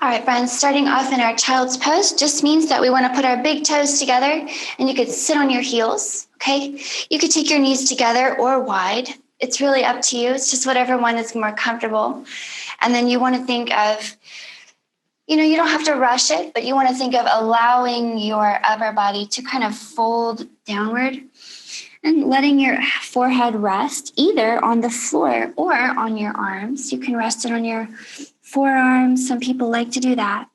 All right, friends, starting off in our child's pose just means that we want to put our big toes together, and you could sit on your heels, okay? You could take your knees together or wide. It's really up to you. It's just whatever one is more comfortable. And then you want to think of, you don't have to rush it, but you want to think of allowing your upper body to kind of fold downward and letting your forehead rest either on the floor or on your arms. You can rest it on your forearms. Some people like to do that.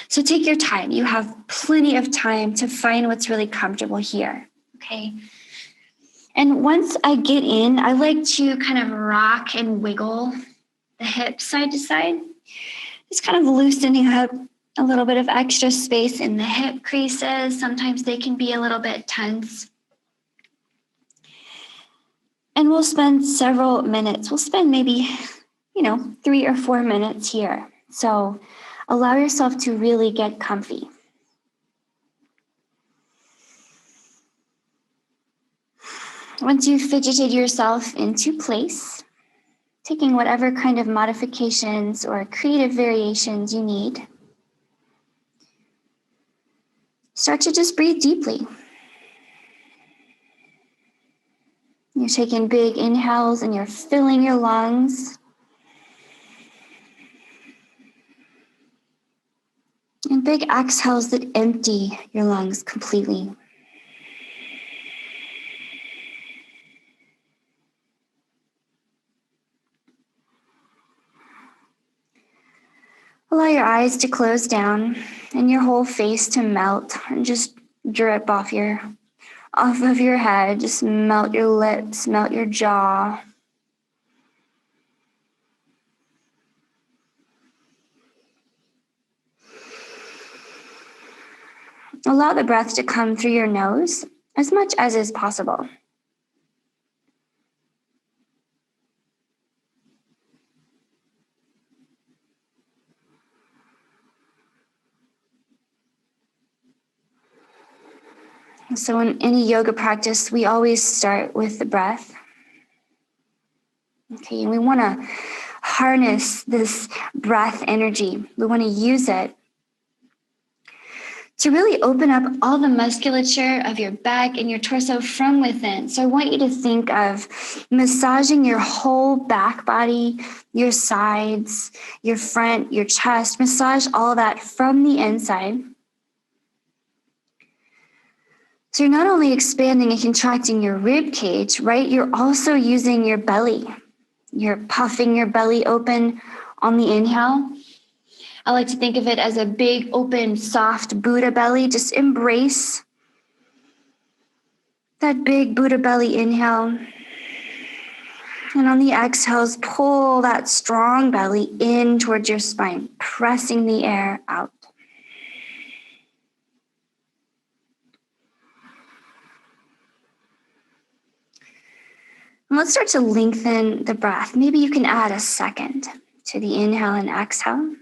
So take your time. You have plenty of time to find what's really comfortable here, okay? And once I get in, I like to kind of rock and wiggle the hips side to side. Just kind of loosening up a little bit of extra space in the hip creases. Sometimes they can be a little bit tense. And we'll spend several minutes. We'll spend maybe, 3 or 4 minutes here. So allow yourself to really get comfy. Once you've fidgeted yourself into place, taking whatever kind of modifications or creative variations you need, start to just breathe deeply. You're taking big inhales and you're filling your lungs. And big exhales that empty your lungs completely. Allow your eyes to close down and your whole face to melt and just drip off of your head. Just melt your lips, melt your jaw. Allow the breath to come through your nose as much as is possible. So in any yoga practice, we always start with the breath. Okay, and we want to harness this breath energy. We want to use it to really open up all the musculature of your back and your torso from within. So I want you to think of massaging your whole back body, your sides, your front, your chest. Massage all that from the inside. So you're not only expanding and contracting your rib cage, right? You're also using your belly. You're puffing your belly open on the inhale. I like to think of it as a big, open, soft Buddha belly. Just embrace that big Buddha belly inhale. And on the exhales, pull that strong belly in towards your spine, pressing the air out. And let's start to lengthen the breath. Maybe you can add a second to the inhale and exhale.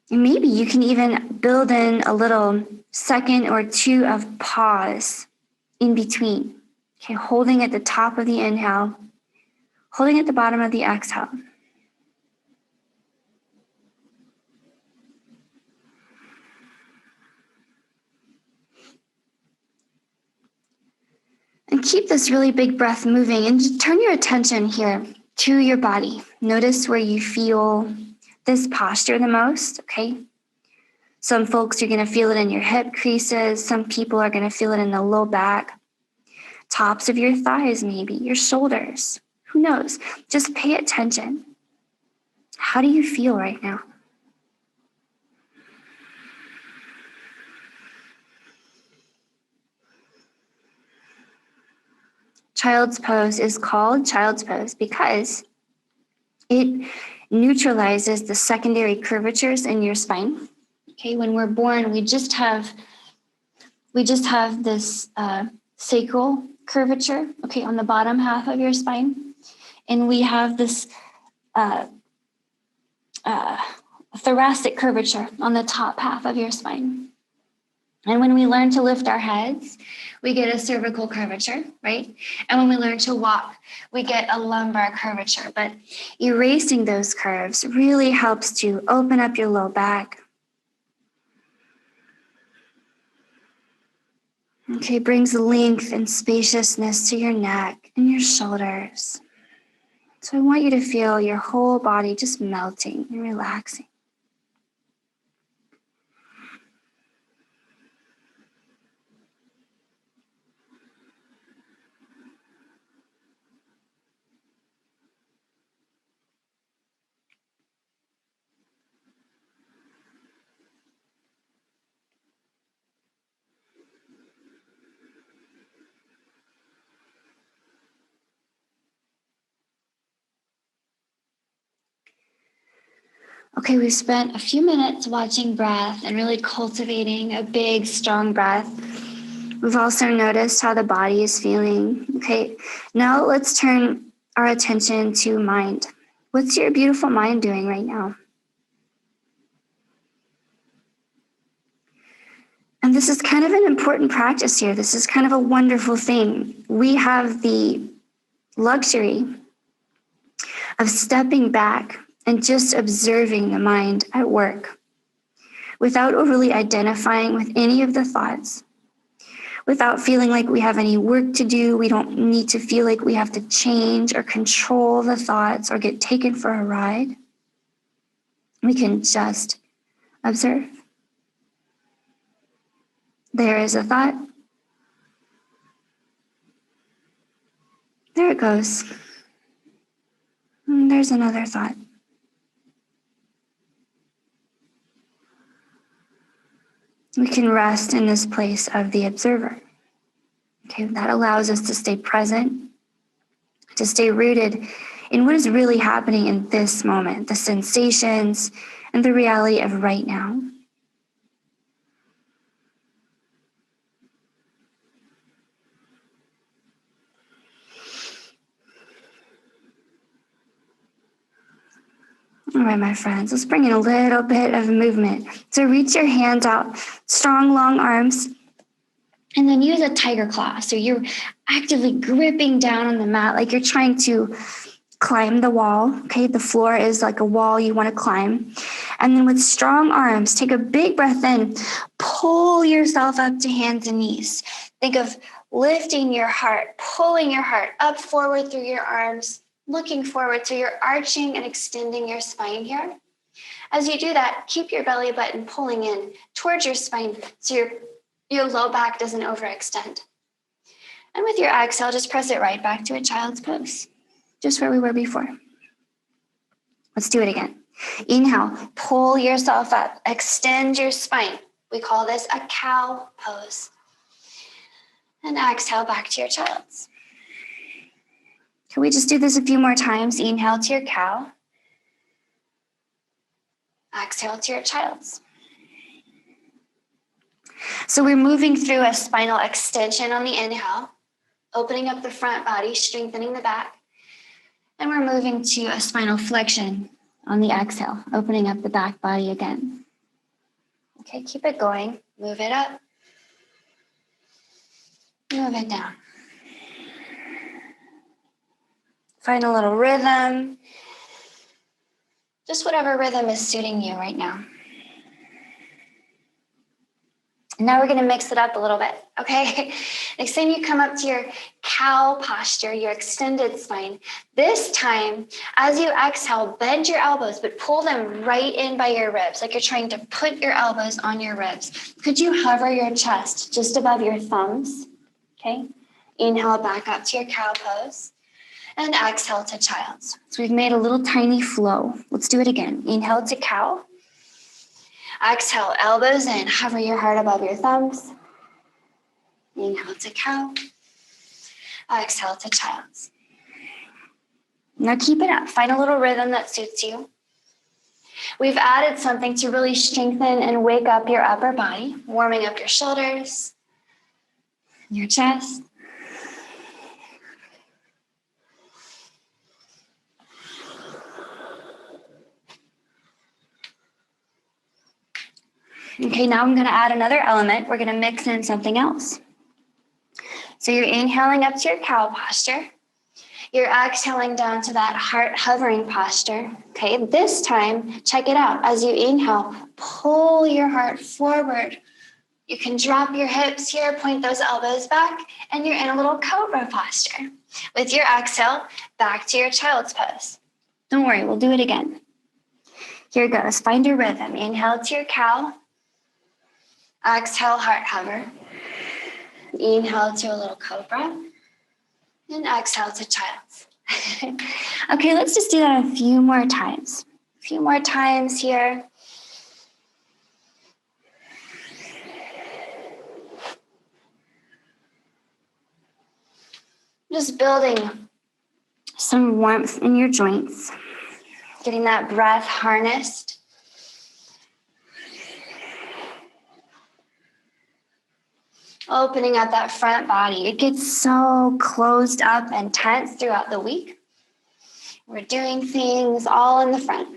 And maybe you can even build in a little second or two of pause in between. Okay, holding at the top of the inhale, holding at the bottom of the exhale. And keep this really big breath moving and just turn your attention here to your body. Notice where you feel this posture the most, okay? Some folks, you're going to feel it in your hip creases. Some people are going to feel it in the low back, tops of your thighs maybe, your shoulders. Who knows? Just pay attention. How do you feel right now? Child's pose is called child's pose because it neutralizes the secondary curvatures in your spine. Okay, when we're born, we just have this sacral curvature, okay, on the bottom half of your spine, and we have this thoracic curvature on the top half of your spine. And when we learn to lift our heads, we get a cervical curvature, right? And when we learn to walk, we get a lumbar curvature. But erasing those curves really helps to open up your low back. Okay, brings length and spaciousness to your neck and your shoulders. So I want you to feel your whole body just melting and relaxing. Okay, we've spent a few minutes watching breath and really cultivating a big, strong breath. We've also noticed how the body is feeling. Okay, now let's turn our attention to mind. What's your beautiful mind doing right now? And this is kind of an important practice here. This is kind of a wonderful thing. We have the luxury of stepping back and just observing the mind at work without overly identifying with any of the thoughts, without feeling like we have any work to do. We don't need to feel like we have to change or control the thoughts or get taken for a ride. We can just observe. There is a thought. There it goes. And there's another thought. We can rest in this place of the observer. Okay, that allows us to stay present, to stay rooted in what is really happening in this moment, the sensations and the reality of right now. All right, my friends, let's bring in a little bit of movement. So reach your hands out, strong, long arms, and then use a tiger claw. So you're actively gripping down on the mat like you're trying to climb the wall. Okay, the floor is like a wall you want to climb. And then with strong arms, take a big breath in, pull yourself up to hands and knees. Think of lifting your heart, pulling your heart up forward through your arms, looking forward. So you're arching and extending your spine here. As you do that, keep your belly button pulling in towards your spine so your low back doesn't overextend. And with your exhale, just press it right back to a child's pose, just where we were before. Let's do it again. Inhale, pull yourself up, extend your spine. We call this a cow pose. And exhale back to your child's. Can we just do this a few more times? Inhale to your cow. Exhale to your child's. So we're moving through a spinal extension on the inhale, opening up the front body, strengthening the back. And we're moving to a spinal flexion on the exhale, opening up the back body again. Okay, keep it going. Move it up. Move it down. Find a little rhythm. Just whatever rhythm is suiting you right now. Now we're going to mix it up a little bit, okay? Next time you come up to your cow posture, your extended spine, this time, as you exhale, bend your elbows, but pull them right in by your ribs, like you're trying to put your elbows on your ribs. Could you hover your chest just above your thumbs, okay? Inhale back up to your cow pose, and exhale to child's. So we've made a little tiny flow. Let's do it again. Inhale to cow. Exhale, elbows in, hover your heart above your thumbs. Inhale to cow. Exhale to child's. Now keep it up. Find a little rhythm that suits you. We've added something to really strengthen and wake up your upper body, warming up your shoulders, your chest. Okay, now I'm going to add another element. We're going to mix in something else. So you're inhaling up to your cow posture. You're exhaling down to that heart hovering posture. Okay, this time, check it out. As you inhale, pull your heart forward. You can drop your hips here, point those elbows back, and you're in a little cobra posture. With your exhale, back to your child's pose. Don't worry, we'll do it again. Here goes. Find your rhythm. Inhale to your cow. Exhale, heart hover. Inhale to a little cobra. And exhale to child's. Okay, let's just do that a few more times. A few more times here. Just building some warmth in your joints. Getting that breath harnessed. Opening up that front body. It gets so closed up and tense throughout the week. We're doing things all in the front.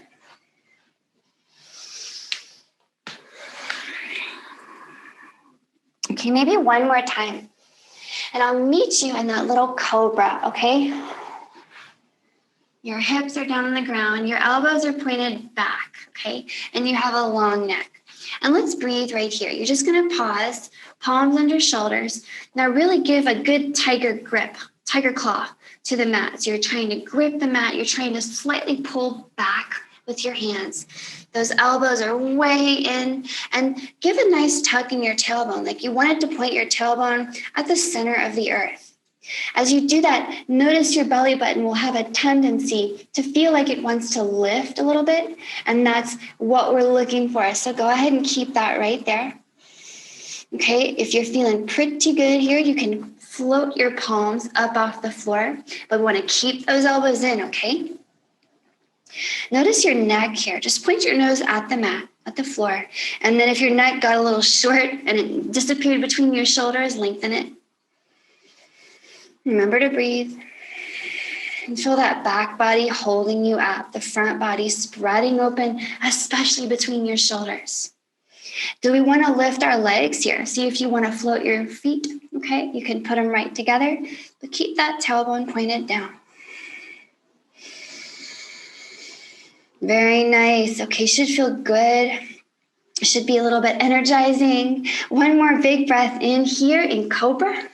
Okay, maybe one more time. And I'll meet you in that little cobra, okay? Your hips are down on the ground. Your elbows are pointed back, okay? And you have a long neck. And let's breathe right here. You're just going to pause, palms under shoulders. Now really give a good tiger grip, tiger claw to the mat. So you're trying to grip the mat. You're trying to slightly pull back with your hands. Those elbows are way in, and give a nice tuck in your tailbone. Like you wanted to point your tailbone at the center of the earth. As you do that, notice your belly button will have a tendency to feel like it wants to lift a little bit, and that's what we're looking for. So go ahead and keep that right there. Okay, if you're feeling pretty good here, you can float your palms up off the floor, but we want to keep those elbows in, okay? Notice your neck here. Just point your nose at the mat, at the floor, and then if your neck got a little short and it disappeared between your shoulders, lengthen it. Remember to breathe and feel that back body holding you up, the front body spreading open, especially between your shoulders. Do we want to lift our legs here? See if you want to float your feet, okay? You can put them right together, but keep that tailbone pointed down. Very nice. Okay, should feel good. It should be a little bit energizing. One more big breath in here in cobra.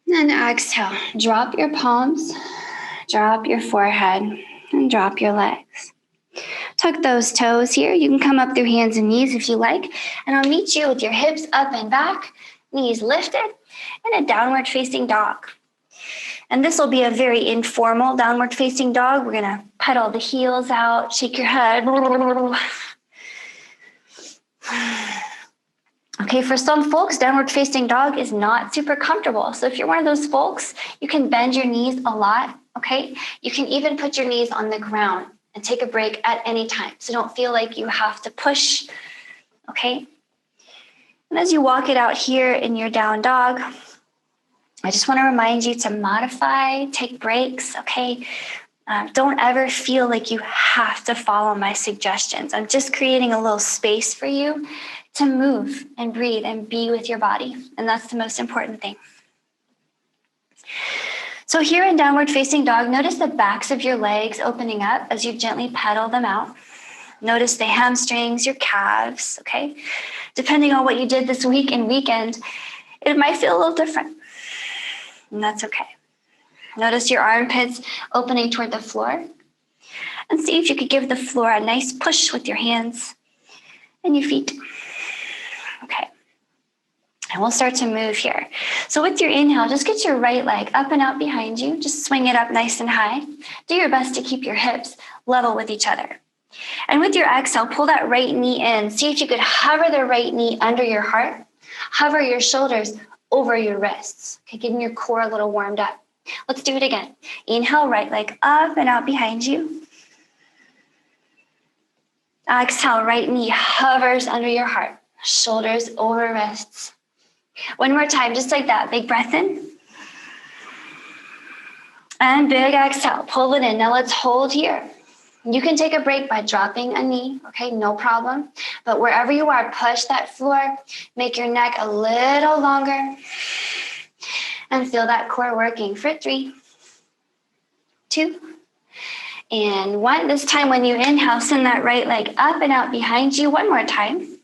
And exhale, drop your palms, drop your forehead, and drop your legs. Tuck those toes here. You can come up through hands and knees if you like. And I'll meet you with your hips up and back, knees lifted, and a downward facing dog. And this will be a very informal downward facing dog. We're going to pedal the heels out, shake your head. Okay, for some folks, downward facing dog is not super comfortable. So if you're one of those folks, you can bend your knees a lot, okay? You can even put your knees on the ground and take a break at any time. So don't feel like you have to push, okay? And as you walk it out here in your down dog, I just want to remind you to modify, take breaks, okay? Don't ever feel like you have to follow my suggestions. I'm just creating a little space for you to move and breathe and be with your body. And that's the most important thing. So here in downward facing dog, notice the backs of your legs opening up as you gently pedal them out. Notice the hamstrings, your calves, okay? Depending on what you did this week and weekend, it might feel a little different. And that's okay. Notice your armpits opening toward the floor. And see if you could give the floor a nice push with your hands and your feet. Okay. And we'll start to move here. So with your inhale, just get your right leg up and out behind you. Just swing it up nice and high. Do your best to keep your hips level with each other. And with your exhale, pull that right knee in. See if you could hover the right knee under your heart. Hover your shoulders over your wrists. Okay, getting your core a little warmed up. Let's do it again. Inhale, right leg up and out behind you. Exhale, right knee hovers under your heart. Shoulders over wrists. One more time, just like that. Big breath in. And big exhale. Pull it in. Now let's hold here. You can take a break by dropping a knee, okay, no problem. But wherever you are, push that floor, make your neck a little longer, and feel that core working for 3, 2, and 1. This time when you inhale, send that right leg up and out behind you. One more time.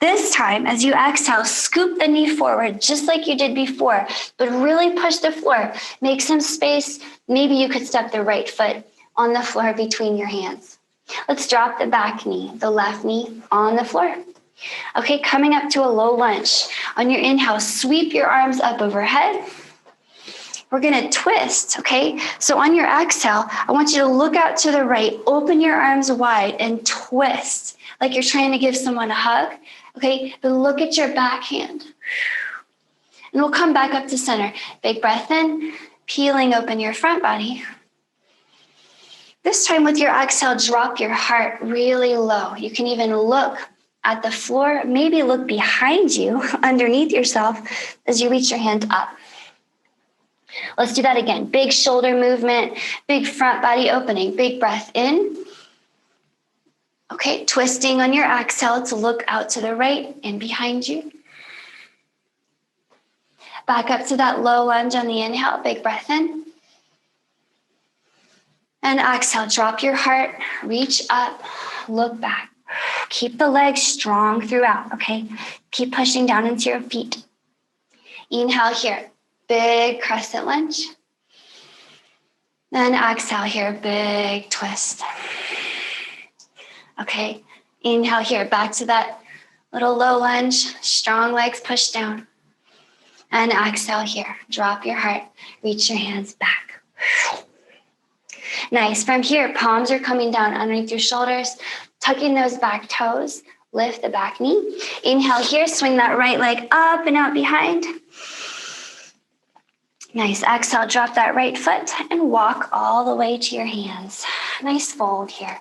This time, as you exhale, scoop the knee forward just like you did before, but really push the floor. Make some space. Maybe you could step the right foot on the floor between your hands. Let's drop the back knee, the left knee on the floor. Okay, coming up to a low lunge. On your inhale, sweep your arms up overhead. We're gonna twist, okay? So on your exhale, I want you to look out to the right, open your arms wide and twist like you're trying to give someone a hug, okay? But look at your back hand. And we'll come back up to center. Big breath in, peeling open your front body. This time with your exhale, drop your heart really low. You can even look at the floor, maybe look behind you, underneath yourself as you reach your hand up. Let's do that again. Big shoulder movement, big front body opening, big breath in. Okay, twisting on your exhale to look out to the right and behind you. Back up to that low lunge on the inhale, big breath in. And exhale, drop your heart, reach up, look back. Keep the legs strong throughout, okay? Keep pushing down into your feet. Inhale here, big crescent lunge. Then exhale here, big twist. Okay, inhale here, back to that little low lunge, strong legs push down. And exhale here, drop your heart, reach your hands back. Nice, from here, palms are coming down underneath your shoulders, tucking those back toes, lift the back knee. Inhale here, swing that right leg up and out behind. Nice, exhale, drop that right foot and walk all the way to your hands. Nice fold here.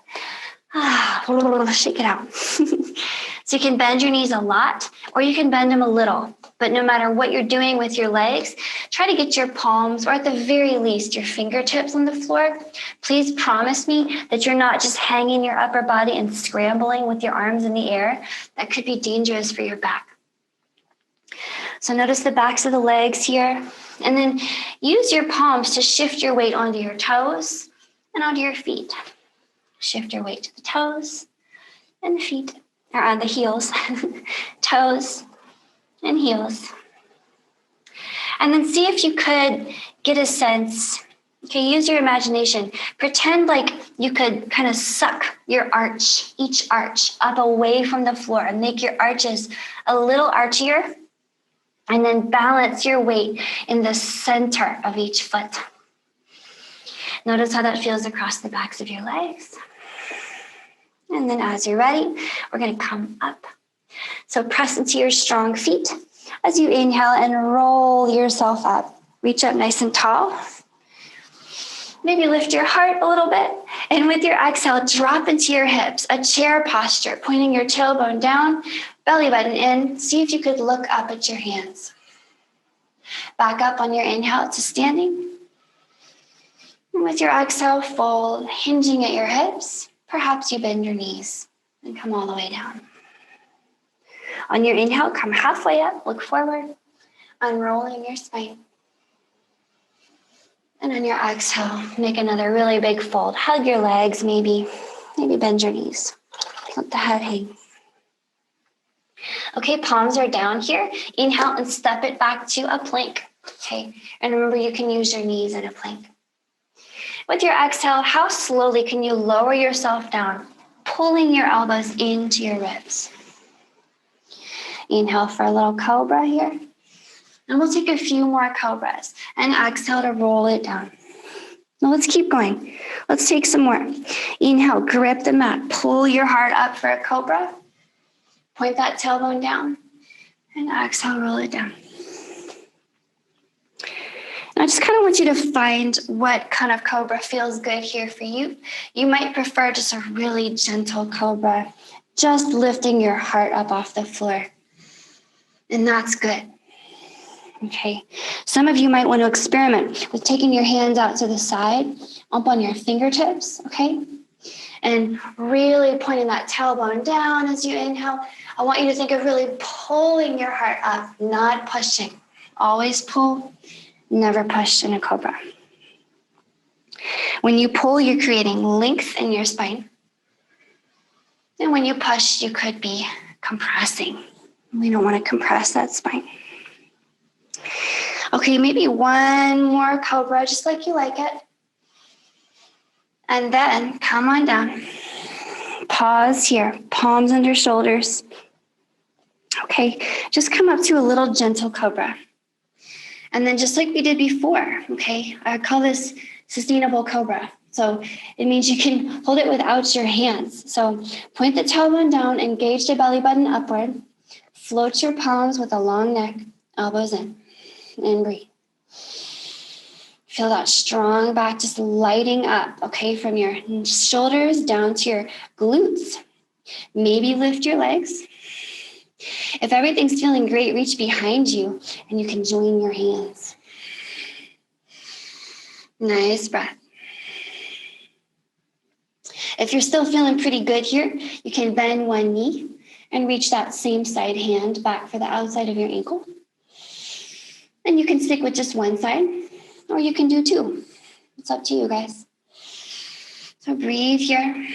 Shake it out. So you can bend your knees a lot or you can bend them a little. But no matter what you're doing with your legs, try to get your palms, or at the very least, your fingertips on the floor. Please promise me that you're not just hanging your upper body and scrambling with your arms in the air. That could be dangerous for your back. So notice the backs of the legs here. And then use your palms to shift your weight onto your toes and onto your feet. Shift your weight to the toes and the feet, or on the heels, toes and heels. And then see if you could get a sense, okay, use your imagination. Pretend like you could kind of suck your arch, each arch up away from the floor and make your arches a little archier. And then balance your weight in the center of each foot. Notice how that feels across the backs of your legs. And then as you're ready, we're going to come up. So press into your strong feet as you inhale and roll yourself up. Reach up nice and tall. Maybe lift your heart a little bit. And with your exhale, drop into your hips, a chair posture, pointing your tailbone down, belly button in. See if you could look up at your hands. Back up on your inhale to standing. And with your exhale, fold, hinging at your hips. Perhaps you bend your knees and come all the way down. On your inhale, come halfway up, look forward, unrolling your spine. And on your exhale, make another really big fold. Hug your legs, maybe bend your knees. Let the head hang. Okay, palms are down here. Inhale and step it back to a plank. Okay, and remember you can use your knees in a plank. With your exhale, how slowly can you lower yourself down, pulling your elbows into your ribs? Inhale for a little cobra here. And we'll take a few more cobras and exhale to roll it down. Now let's keep going. Let's take some more. Inhale, grip the mat, pull your heart up for a cobra. Point that tailbone down and exhale, roll it down. And I just kind of want you to find what kind of cobra feels good here for you. You might prefer just a really gentle cobra, just lifting your heart up off the floor. And that's good. Okay, some of you might want to experiment with taking your hands out to the side, up on your fingertips, okay? and really pointing that tailbone down as you inhale. I want you to think of really pulling your heart up, not pushing. Always pull, never push in a cobra. When you pull, you're creating length in your spine. And when you push, you could be compressing. We don't want to compress that spine. Okay, maybe one more cobra, just like you like it. And then come on down. Pause here, palms under shoulders. Okay, just come up to a little gentle cobra. And then just like we did before, okay, I call this sustainable cobra. So it means you can hold it without your hands. So point the tailbone down, engage the belly button upward, float your palms with a long neck, elbows in, and breathe. Feel that strong back just lighting up, okay, from your shoulders down to your glutes. Maybe lift your legs. If everything's feeling great, reach behind you and you can join your hands. Nice breath. If you're still feeling pretty good here, you can bend one knee and reach that same side hand back for the outside of your ankle. And you can stick with just one side, or you can do two. It's up to you guys. So breathe here.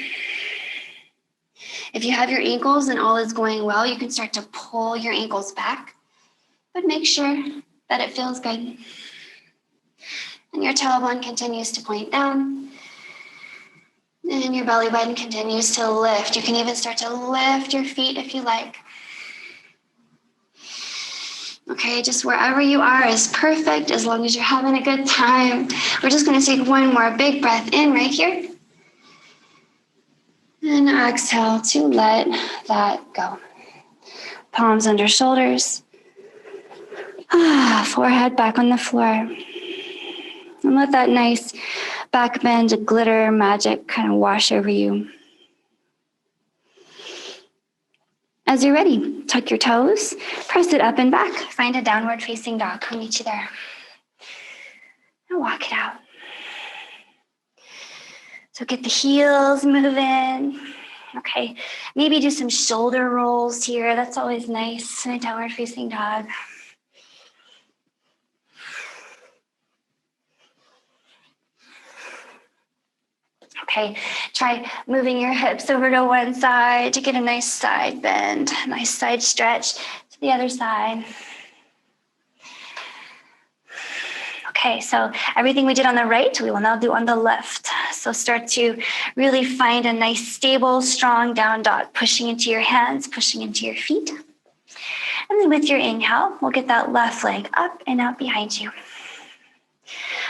If you have your ankles and all is going well, you can start to pull your ankles back, but make sure that it feels good. And your tailbone continues to point down, and your belly button continues to lift. You can even start to lift your feet if you like. Okay, just wherever you are is perfect as long as you're having a good time. We're just going to take one more big breath in right here. And exhale to let that go. Palms under shoulders. Forehead back on the floor. And let that nice back bend, glitter, magic kind of wash over you. As you're ready, tuck your toes, press it up and back. Find a downward facing dog. I'll meet you there. And walk it out. So get the heels moving. Okay, maybe do some shoulder rolls here. That's always nice in a downward facing dog. Okay, try moving your hips over to one side to get a nice side bend, nice side stretch to the other side. Okay, so everything we did on the right, we will now do on the left. So start to really find a nice, stable, strong down dog, pushing into your hands, pushing into your feet. And then with your inhale, we'll get that left leg up and out behind you.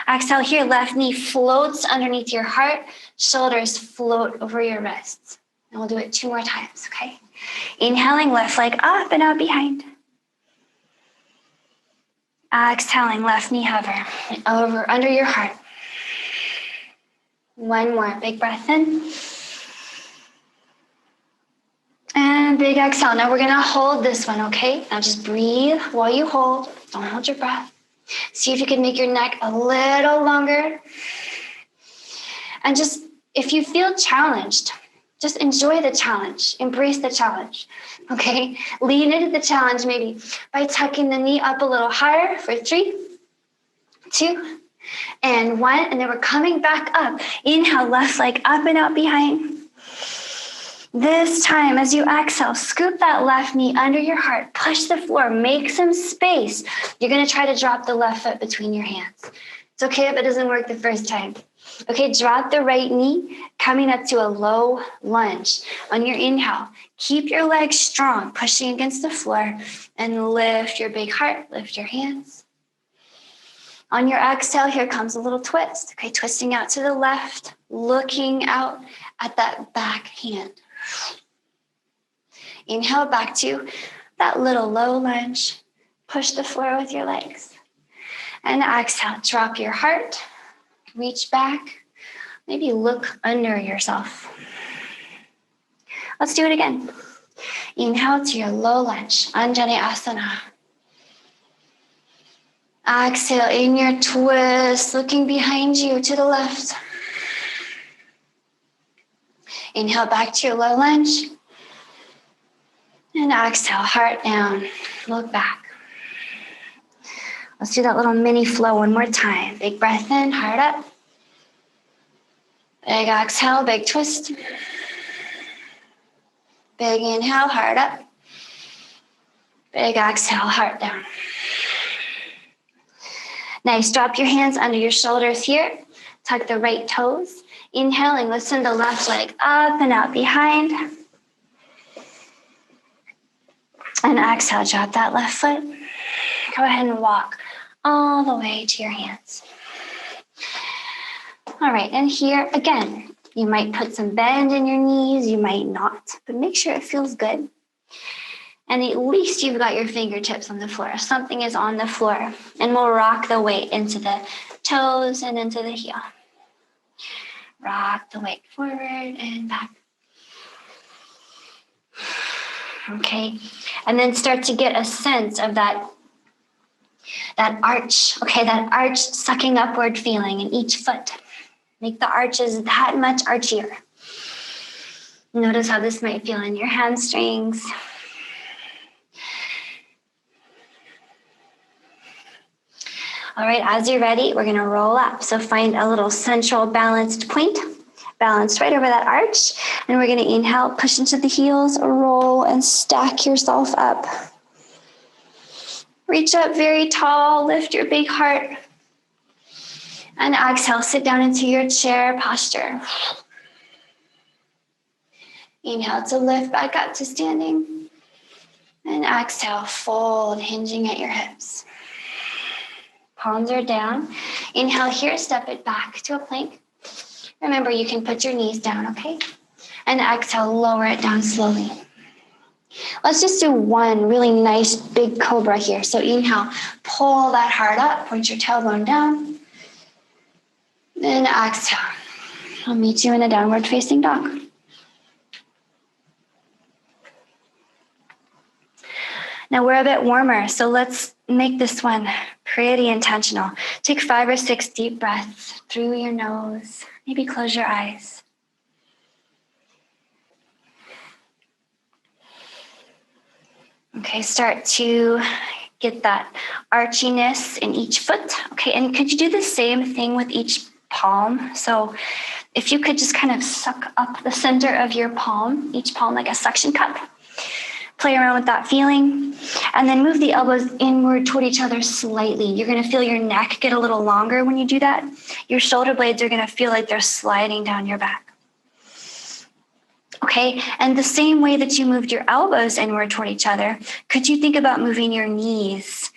Exhale here, left knee floats underneath your heart, shoulders float over your wrists. And we'll do it 2 more times, okay? Inhaling, left leg up and out behind. Exhaling, left knee hover over under your heart. One more, big breath in. And big exhale. Now we're gonna hold this one, okay? Now just breathe while you hold. Don't hold your breath. See if you can make your neck a little longer. And just, if you feel challenged, just enjoy the challenge. Embrace the challenge, okay? Lean into the challenge maybe by tucking the knee up a little higher for 3, 2, and 1. And then we're coming back up. Inhale, left leg up and out behind. This time, as you exhale, scoop that left knee under your heart. Push the floor. Make some space. You're going to try to drop the left foot between your hands. It's okay if it doesn't work the first time. Okay, drop the right knee, coming up to a low lunge. On your inhale, keep your legs strong, pushing against the floor, and lift your big heart. Lift your hands. On your exhale, here comes a little twist. Okay, twisting out to the left, looking out at that back hand. Inhale back to that little low lunge. Push the floor with your legs. And exhale, drop your heart. Reach back. Maybe look under yourself. Let's do it again. Inhale to your low lunge, Anjali Asana. Exhale in your twist, looking behind you to the left. Inhale back to your low lunge. And exhale, heart down, look back. Let's do that little mini flow one more time. Big breath in, heart up. Big exhale, big twist. Big inhale, heart up. Big exhale, heart down. Nice, drop your hands under your shoulders here. Tuck the right toes. Inhaling, listen the left leg up and out behind. And exhale, drop that left foot. Go ahead and walk all the way to your hands. All right, and here again, you might put some bend in your knees, you might not, but make sure it feels good. And at least you've got your fingertips on the floor. Something is on the floor. And we'll rock the weight into the toes and into the heel. Rock the weight forward and back. Okay, and then start to get a sense of that arch. Okay, that arch sucking upward feeling in each foot. Make the arches that much archier. Notice how this might feel in your hamstrings. All right, as you're ready, we're gonna roll up. So find a little central balanced point, balanced right over that arch. And we're gonna inhale, push into the heels, roll and stack yourself up. Reach up very tall, lift your big heart. And exhale, sit down into your chair posture. Inhale to lift back up to standing. And exhale, fold, hinging at your hips. Palms are down. Inhale here, step it back to a plank. Remember, you can put your knees down, okay? And exhale, lower it down slowly. Let's just do one really nice big cobra here. So inhale, pull that heart up, point your tailbone down. Then exhale. I'll meet you in a downward facing dog. Now we're a bit warmer, so let's make this one pretty intentional. Take 5 or 6 deep breaths through your nose. Maybe close your eyes. Okay, start to get that archiness in each foot. Okay, and could you do the same thing with each palm? So if you could just kind of suck up the center of your palm, each palm like a suction cup. Play around with that feeling, and then move the elbows inward toward each other slightly. You're gonna feel your neck get a little longer when you do that. Your shoulder blades are gonna feel like they're sliding down your back. Okay, and the same way that you moved your elbows inward toward each other, could you think about moving your knees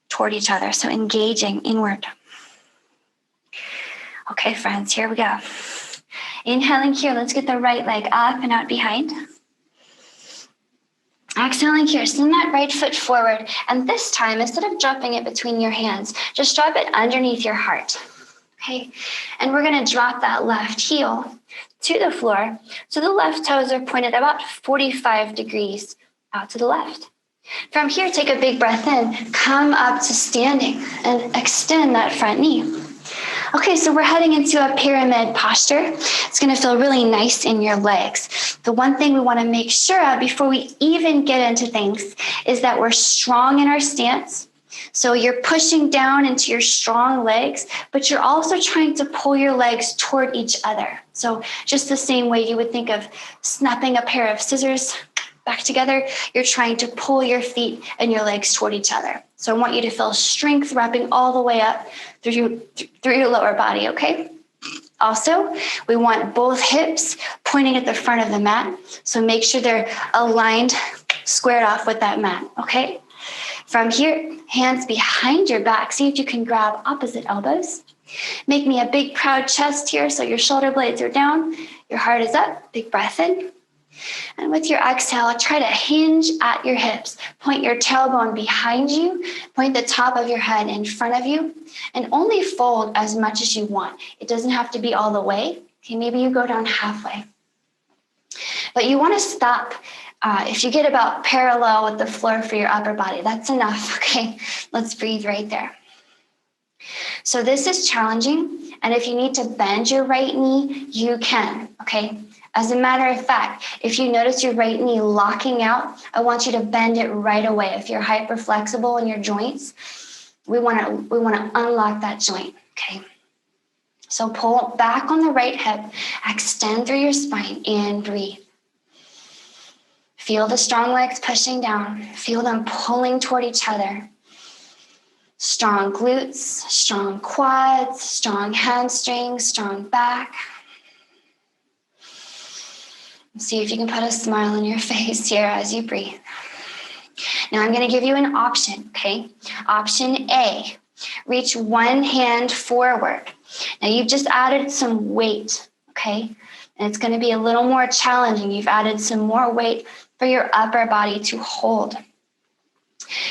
toward each other? So engaging inward. Okay, friends, here we go. Inhaling here, let's get the right leg up and out behind. Exhaling here, send that right foot forward. And this time, instead of dropping it between your hands, just drop it underneath your heart. Okay, and we're gonna drop that left heel to the floor. So the left toes are pointed about 45 degrees out to the left. From here, take a big breath in, come up to standing and extend that front knee. Okay, so we're heading into a pyramid posture. It's gonna feel really nice in your legs. The one thing we wanna make sure of before we even get into things is that we're strong in our stance. So you're pushing down into your strong legs, but you're also trying to pull your legs toward each other. So just the same way you would think of snapping a pair of scissors back together, you're trying to pull your feet and your legs toward each other. So I want you to feel strength wrapping all the way up through your lower body, okay? Also, we want both hips pointing at the front of the mat. So make sure they're aligned, squared off with that mat, okay? From here, hands behind your back. See if you can grab opposite elbows. Make me a big proud chest here so your shoulder blades are down, your heart is up, big breath in. And with your exhale, try to hinge at your hips. Point your tailbone behind you, point the top of your head in front of you, and only fold as much as you want. It doesn't have to be all the way. Okay, maybe you go down halfway. But you want to stop if you get about parallel with the floor for your upper body. That's enough, okay? Let's breathe right there. So this is challenging, and if you need to bend your right knee, you can, okay? As a matter of fact, if you notice your right knee locking out, I want you to bend it right away. If you're hyper flexible in your joints, we want to unlock that joint, okay? So pull back on the right hip, extend through your spine, and breathe. Feel the strong legs pushing down. Feel them pulling toward each other. Strong glutes, strong quads, strong hamstrings, strong back. See if you can put a smile on your face here as you breathe. Now I'm going to give you an option, okay? Option A, reach one hand forward. Now you've just added some weight, okay? And it's going to be a little more challenging. You've added some more weight for your upper body to hold.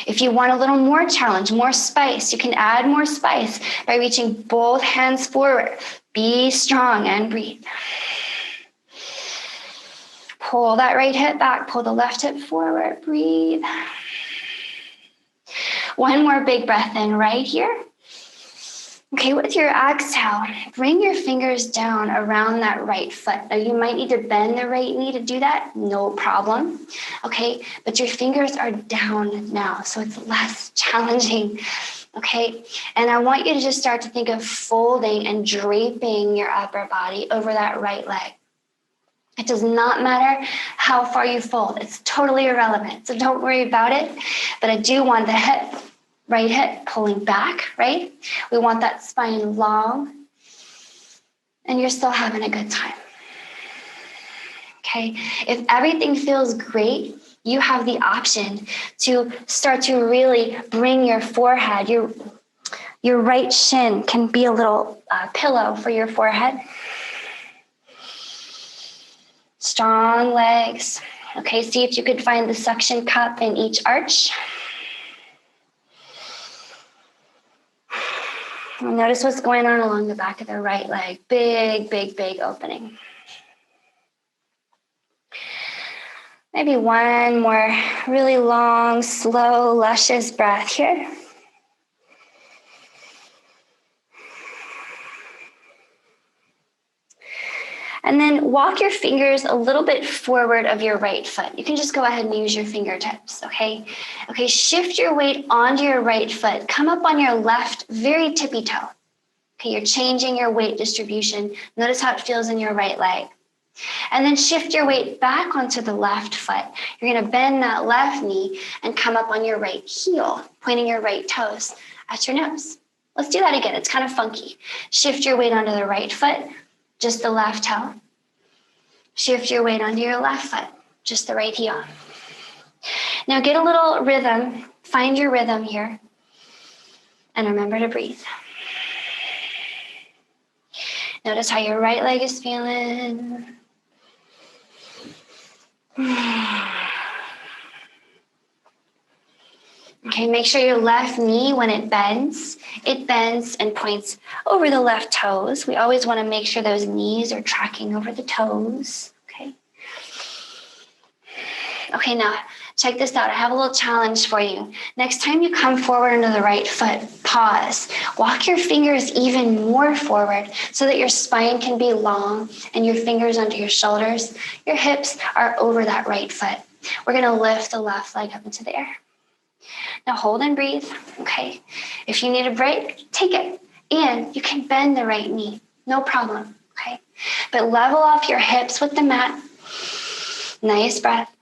If you want a little more challenge, more spice, you can add more spice by reaching both hands forward. Be strong and breathe. Pull that right hip back, pull the left hip forward, breathe. One more big breath in right here. Okay, with your exhale, bring your fingers down around that right foot. Now you might need to bend the right knee to do that, no problem. Okay, but your fingers are down now, so it's less challenging. Okay, and I want you to just start to think of folding and draping your upper body over that right leg. It does not matter how far you fold. It's totally irrelevant. So don't worry about it. But I do want the hip, right hip pulling back, right? We want that spine long. And you're still having a good time. Okay? If everything feels great, you have the option to start to really bring your forehead, your right shin can be a little pillow for your forehead. Strong legs. Okay, see if you could find the suction cup in each arch. And notice what's going on along the back of the right leg. Big, big, big opening. Maybe one more really long, slow, luscious breath here. And then walk your fingers a little bit forward of your right foot. You can just go ahead and use your fingertips, okay? Okay, shift your weight onto your right foot. Come up on your left, very tippy toe. Okay, you're changing your weight distribution. Notice how it feels in your right leg. And then shift your weight back onto the left foot. You're gonna bend that left knee and come up on your right heel, pointing your right toes at your nose. Let's do that again, it's kind of funky. Shift your weight onto the right foot, just the left toe. Shift your weight onto your left foot, just the right heel. Now get a little rhythm, find your rhythm here, and remember to breathe. Notice how your right leg is feeling. Okay, make sure your left knee, when it bends and points over the left toes. We always want to make sure those knees are tracking over the toes, okay? Okay, now check this out. I have a little challenge for you. Next time you come forward into the right foot, pause. Walk your fingers even more forward so that your spine can be long and your fingers under your shoulders. Your hips are over that right foot. We're going to lift the left leg up into the air. Now hold and breathe, okay? If you need a break, take it. And you can bend the right knee, no problem, okay? But level off your hips with the mat. Nice breath.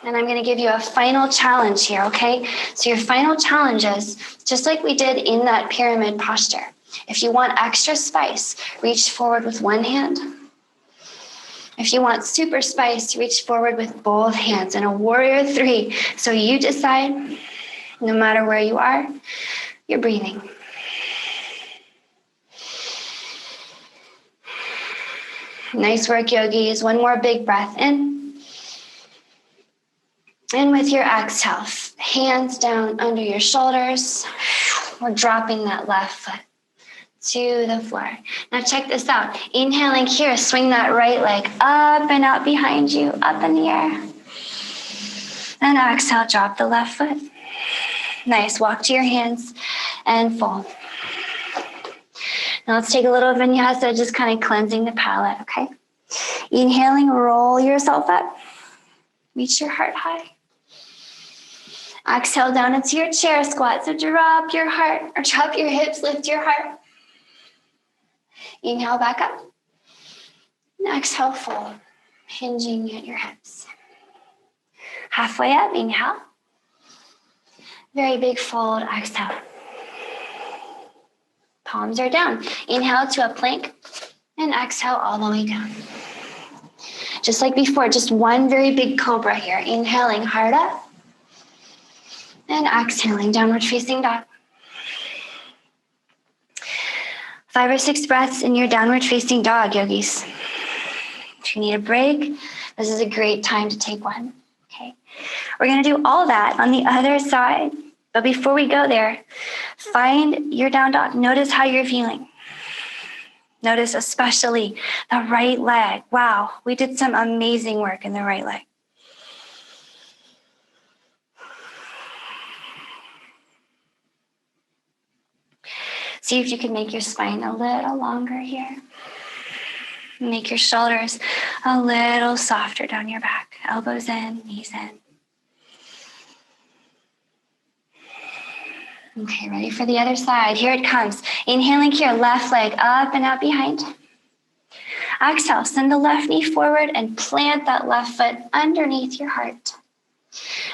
And I'm gonna give you a final challenge here, okay? So your final challenge is, just like we did in that pyramid posture, if you want extra spice, reach forward with one hand. If you want super spice, reach forward with both hands in a warrior 3. So you decide, no matter where you are, you're breathing. Nice work, yogis. One more big breath in. And with your exhale, hands down under your shoulders. We're dropping that left foot to the floor. Now check this out. Inhaling here, swing that right leg up and out behind you, up in the air. And exhale, drop the left foot. Nice, walk to your hands and fold. Now let's take a little vinyasa, just kind of cleansing the palate, okay? Inhaling, roll yourself up. Reach your heart high. Exhale down into your chair squat. So drop your heart, or drop your hips, lift your heart. Inhale back up. And exhale, fold, hinging at your hips. Halfway up, inhale. Very big fold, exhale. Palms are down. Inhale to a plank and exhale all the way down. Just like before, just one very big cobra here. Inhaling, heart up. And exhaling, downward facing dog. 5 or 6 breaths in your downward facing dog, yogis. If you need a break, this is a great time to take one. Okay. We're going to do all that on the other side. But before we go there, find your down dog. Notice how you're feeling. Notice especially the right leg. Wow, we did some amazing work in the right leg. See if you can make your spine a little longer here. Make your shoulders a little softer down your back. Elbows in, knees in. Okay, ready for the other side. Here it comes. Inhaling here, left leg up and out behind. Exhale, send the left knee forward and plant that left foot underneath your heart.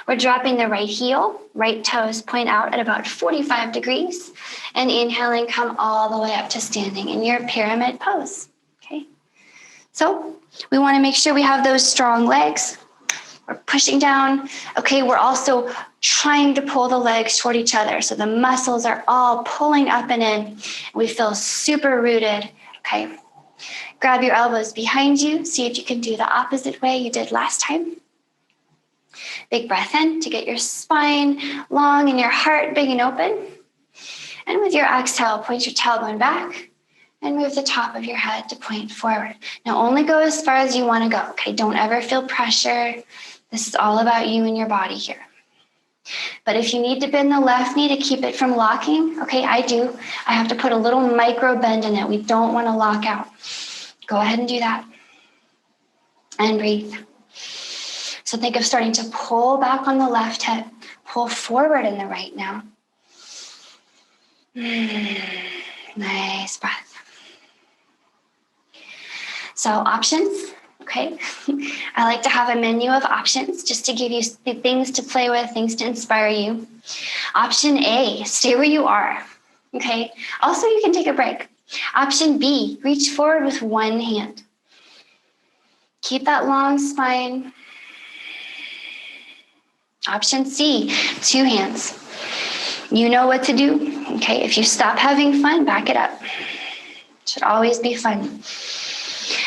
We're dropping the right heel, right toes point out at about 45 degrees. And inhaling, come all the way up to standing in your pyramid pose. Okay. So we want to make sure we have those strong legs. We're pushing down. Okay, we're also trying to pull the legs toward each other. So the muscles are all pulling up and in. We feel super rooted. Okay. Grab your elbows behind you. See if you can do the opposite way you did last time. Big breath in to get your spine long and your heart big and open. And with your exhale, point your tailbone back and move the top of your head to point forward. Now only go as far as you want to go. Okay, don't ever feel pressure. This is all about you and your body here. But if you need to bend the left knee to keep it from locking, okay, I do. I have to put a little micro bend in it. We don't want to lock out. Go ahead and do that. And breathe. So think of starting to pull back on the left hip, pull forward in the right now. Nice breath. So options. Okay, I like to have a menu of options just to give you things to play with, things to inspire you. Option A, stay where you are. Okay, also you can take a break. Option B, reach forward with one hand. Keep that long spine. Option C, 2 hands. You know what to do. Okay, if you stop having fun, back it up. Should always be fun.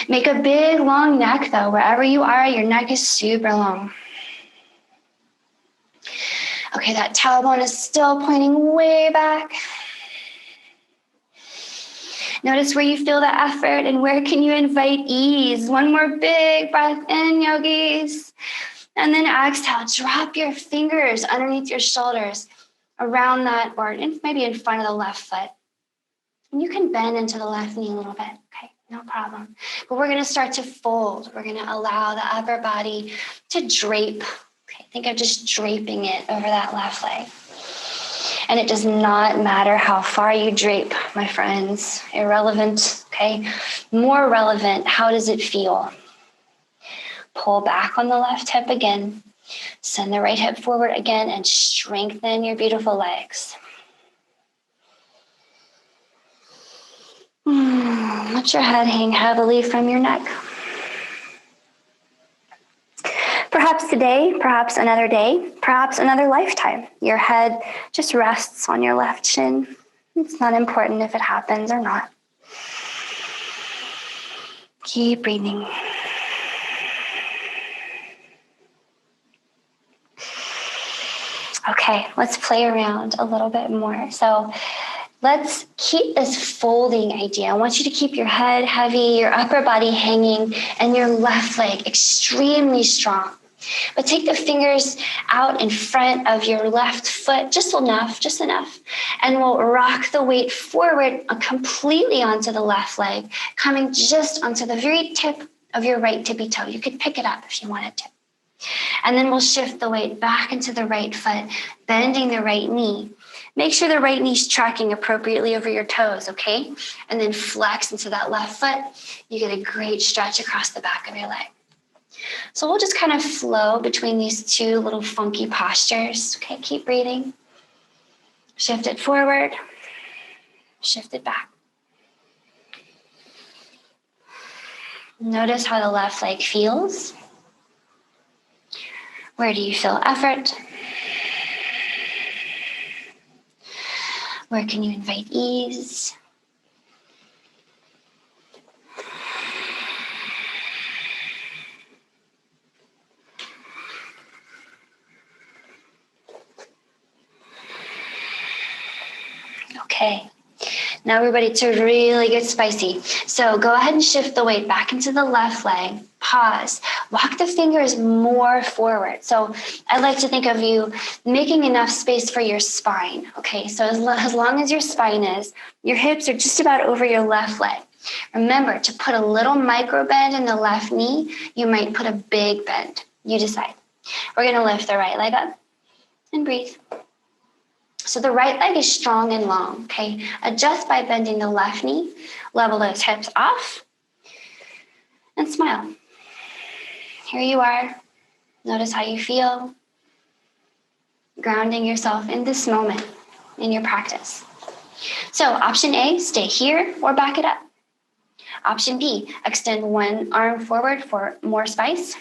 Make a big, long neck, though. Wherever you are, your neck is super long. Okay, that tailbone is still pointing way back. Notice where you feel the effort and where can you invite ease. One more big breath in, yogis. And then exhale, drop your fingers underneath your shoulders around that, or maybe in front of the left foot. And you can bend into the left knee a little bit, okay? No problem. But we're going to start to fold. We're going to allow the upper body to drape. Okay, think of just draping it over that left leg. And it does not matter how far you drape, my friends. Irrelevant, okay? More relevant, how does it feel? Pull back on the left hip again. Send the right hip forward again and strengthen your beautiful legs. Let your head hang heavily from your neck. Perhaps today, perhaps another day, perhaps another lifetime. Your head just rests on your left shin. It's not important if it happens or not. Keep breathing. Okay, let's play around a little bit more. So let's keep this folding idea. I want you to keep your head heavy, your upper body hanging, and your left leg extremely strong. But take the fingers out in front of your left foot, just enough. And we'll rock the weight forward completely onto the left leg, coming just onto the very tip of your right tippy toe. You could pick it up if you wanted to. And then we'll shift the weight back into the right foot, bending the right knee. Make sure the right knee's tracking appropriately over your toes, okay? And then flex into that left foot. You get a great stretch across the back of your leg. So we'll just kind of flow between these two little funky postures. Okay, keep breathing. Shift it forward, shift it back. Notice how the left leg feels. Where do you feel effort? Where can you invite ease? Okay, now we're ready to really get spicy. So go ahead and shift the weight back into the left leg. Pause. Walk the fingers more forward. So I like to think of you making enough space for your spine. Okay, so as long as your spine is, your hips are just about over your left leg. Remember to put a little micro bend in the left knee. You might put a big bend. You decide. We're going to lift the right leg up and breathe. So the right leg is strong and long, okay? Adjust by bending the left knee, level those hips off, and smile. Here you are. Notice how you feel. Grounding yourself in this moment in your practice. So option A, stay here or back it up. Option B, extend one arm forward for more spice.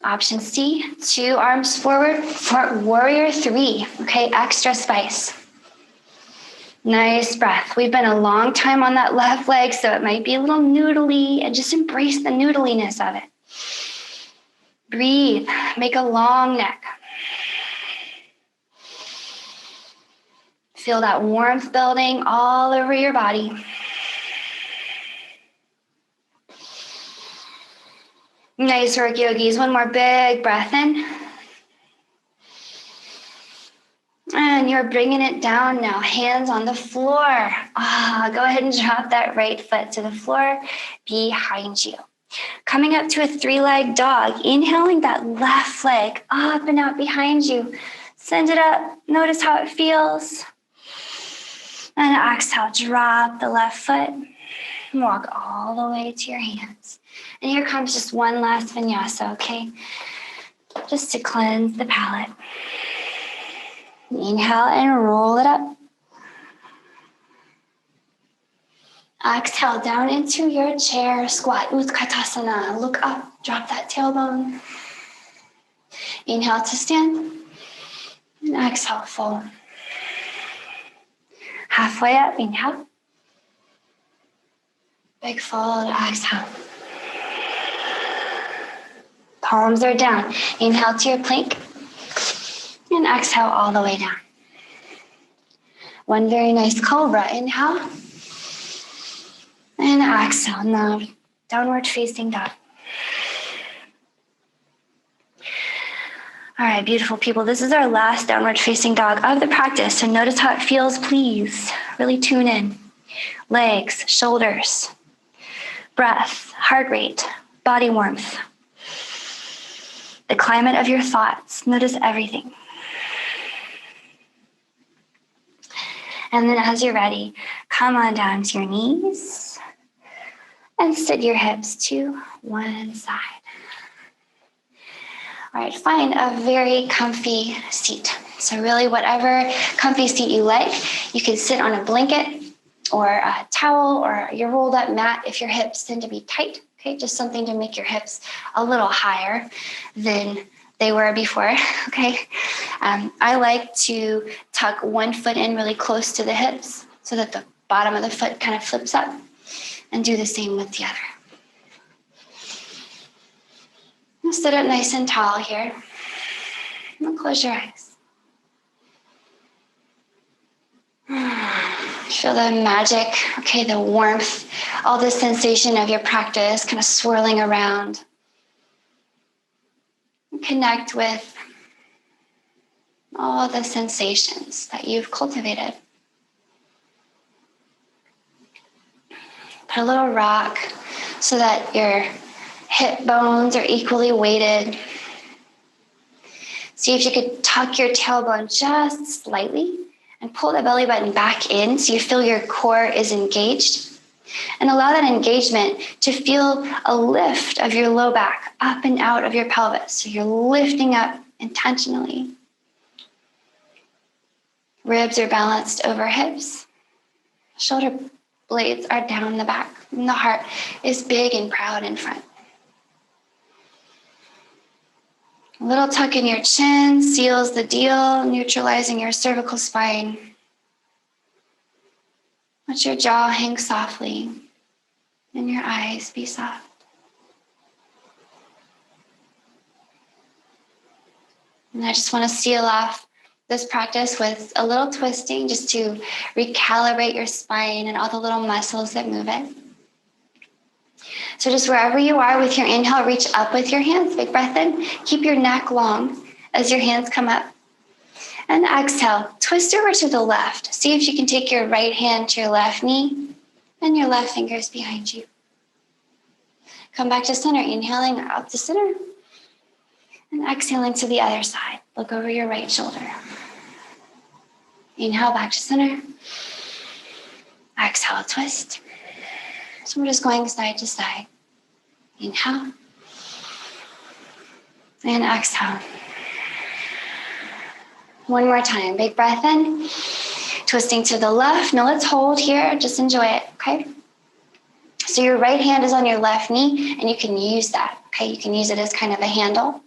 Option C, 2 arms forward for warrior 3. Okay, extra spice. Nice breath. We've been a long time on that left leg, so it might be a little noodly, and just embrace the noodliness of it. Breathe. Make a long neck. Feel that warmth building all over your body. Nice work, yogis. One more big breath in. And you're bringing it down now. Hands on the floor. Go ahead and drop that right foot to the floor behind you. Coming up to a 3-leg dog. Inhaling that left leg up and out behind you. Send it up. Notice how it feels. And exhale, drop the left foot. Walk all the way to your hands. And here comes just one last vinyasa, okay? Just to cleanse the palate. Inhale and roll it up. Exhale down into your chair, squat, Utkatasana. Look up, drop that tailbone. Inhale to stand. And exhale, fold. Halfway up, inhale. Big fold, exhale. Palms are down. Inhale to your plank. And exhale all the way down. One very nice cobra. Inhale. And exhale. Now, downward facing dog. All right, beautiful people. This is our last downward facing dog of the practice. So notice how it feels, please. Really tune in. Legs, shoulders, breath, heart rate, body warmth. The climate of your thoughts. Notice everything. And then as you're ready, come on down to your knees and sit your hips to one side. All right, find a very comfy seat. So really whatever comfy seat you like, you can sit on a blanket or a towel or your rolled up mat if your hips tend to be tight. Okay, just something to make your hips a little higher than they were before, okay? I like to tuck one foot in really close to the hips so that the bottom of the foot kind of flips up, and do the same with the other. Now sit up nice and tall here. And close your eyes. Feel the magic, okay, the warmth, all the sensation of your practice kind of swirling around. Connect with all the sensations that you've cultivated. Put a little rock so that your hip bones are equally weighted. See if you could tuck your tailbone just slightly and pull the belly button back in so you feel your core is engaged. And allow that engagement to feel a lift of your low back up and out of your pelvis. So you're lifting up intentionally. Ribs are balanced over hips. Shoulder blades are down the back. And the heart is big and proud in front. A little tuck in your chin seals the deal, neutralizing your cervical spine. Let your jaw hang softly and your eyes be soft. And I just want to seal off this practice with a little twisting just to recalibrate your spine and all the little muscles that move it. So just wherever you are with your inhale, reach up with your hands, big breath in. Keep your neck long as your hands come up. And exhale, twist over to the left. See if you can take your right hand to your left knee and your left fingers behind you. Come back to center, inhaling up to center. And exhaling to the other side. Look over your right shoulder. Inhale back to center. Exhale, twist. So we're just going side to side. Inhale. And exhale. One more time. Big breath in. Twisting to the left. Now let's hold here. Just enjoy it, okay? So your right hand is on your left knee, and you can use that, okay? You can use it as kind of a handle.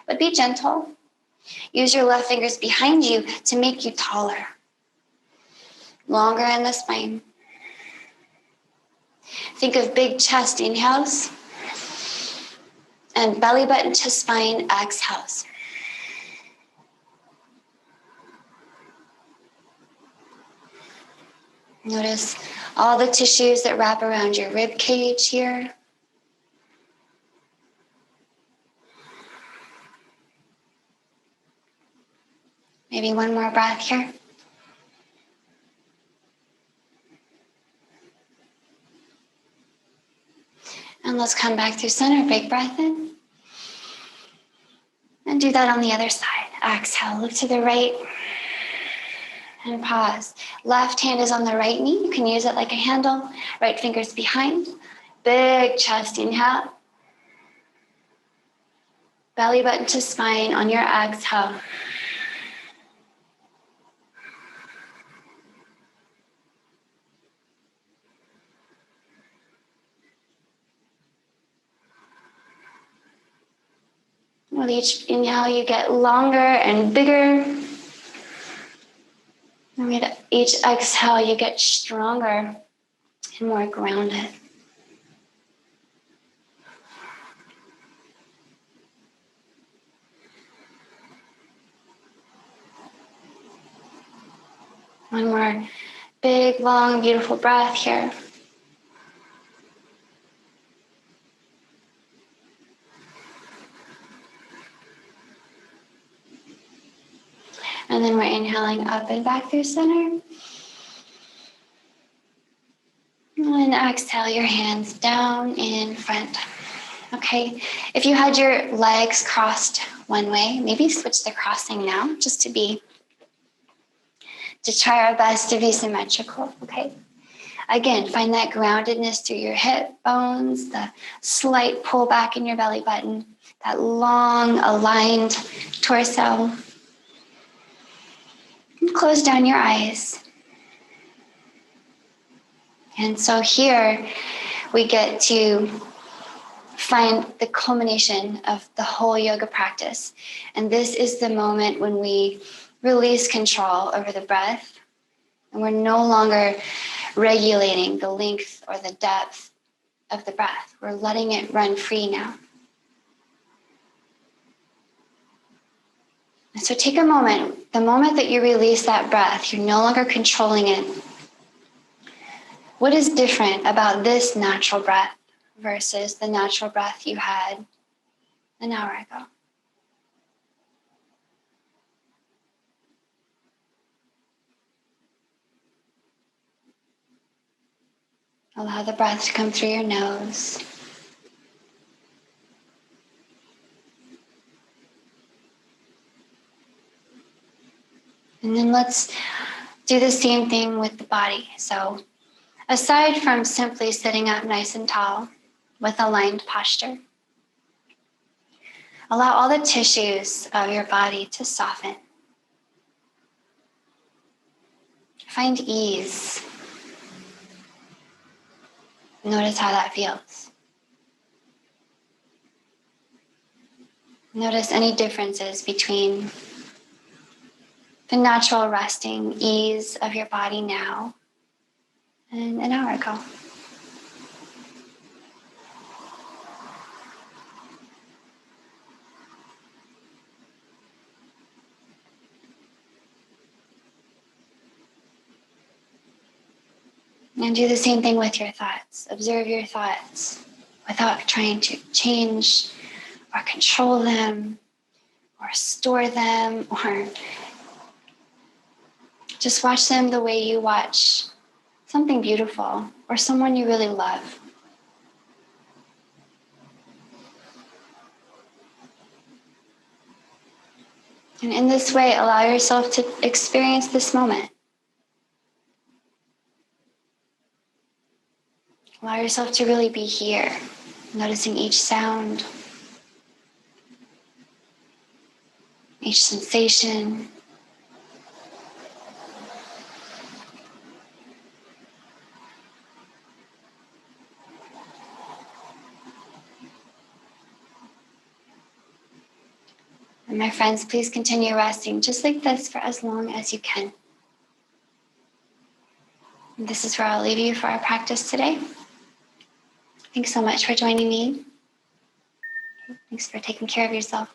But be gentle. Use your left fingers behind you to make you taller. Longer in the spine. Think of big chest inhales and belly button to spine exhales. Notice all the tissues that wrap around your rib cage here. Maybe one more breath here. And let's come back through center. Big breath in. And do that on the other side. Exhale, look to the right. And pause. Left hand is on the right knee. You can use it like a handle. Right finger's behind. Big chest inhale. Belly button to spine on your exhale. With each inhale, you get longer and bigger. And with each exhale, you get stronger and more grounded. One more big, long, beautiful breath here. And then we're inhaling up and back through center. And exhale your hands down in front. Okay, if you had your legs crossed one way, maybe switch the crossing now just to try our best to be symmetrical, okay? Again, find that groundedness through your hip bones, the slight pull back in your belly button, that long aligned torso. And close down your eyes. And so here we get to find the culmination of the whole yoga practice. And this is the moment when we release control over the breath, and we're no longer regulating the length or the depth of the breath. We're letting it run free now. And so take a moment. The moment that you release that breath, you're no longer controlling it. What is different about this natural breath versus the natural breath you had an hour ago? Allow the breath to come through your nose. And then let's do the same thing with the body. So aside from simply sitting up nice and tall with aligned posture, allow all the tissues of your body to soften. Find ease. Notice how that feels. Notice any differences between the natural resting ease of your body now and an hour ago. And do the same thing with your thoughts. Observe your thoughts without trying to change or control them or store them, or just watch them the way you watch something beautiful or someone you really love. And in this way, allow yourself to experience this moment. Allow yourself to really be here, noticing each sound, each sensation. And my friends, please continue resting just like this for as long as you can. And this is where I'll leave you for our practice today. Thanks so much for joining me. Thanks for taking care of yourself.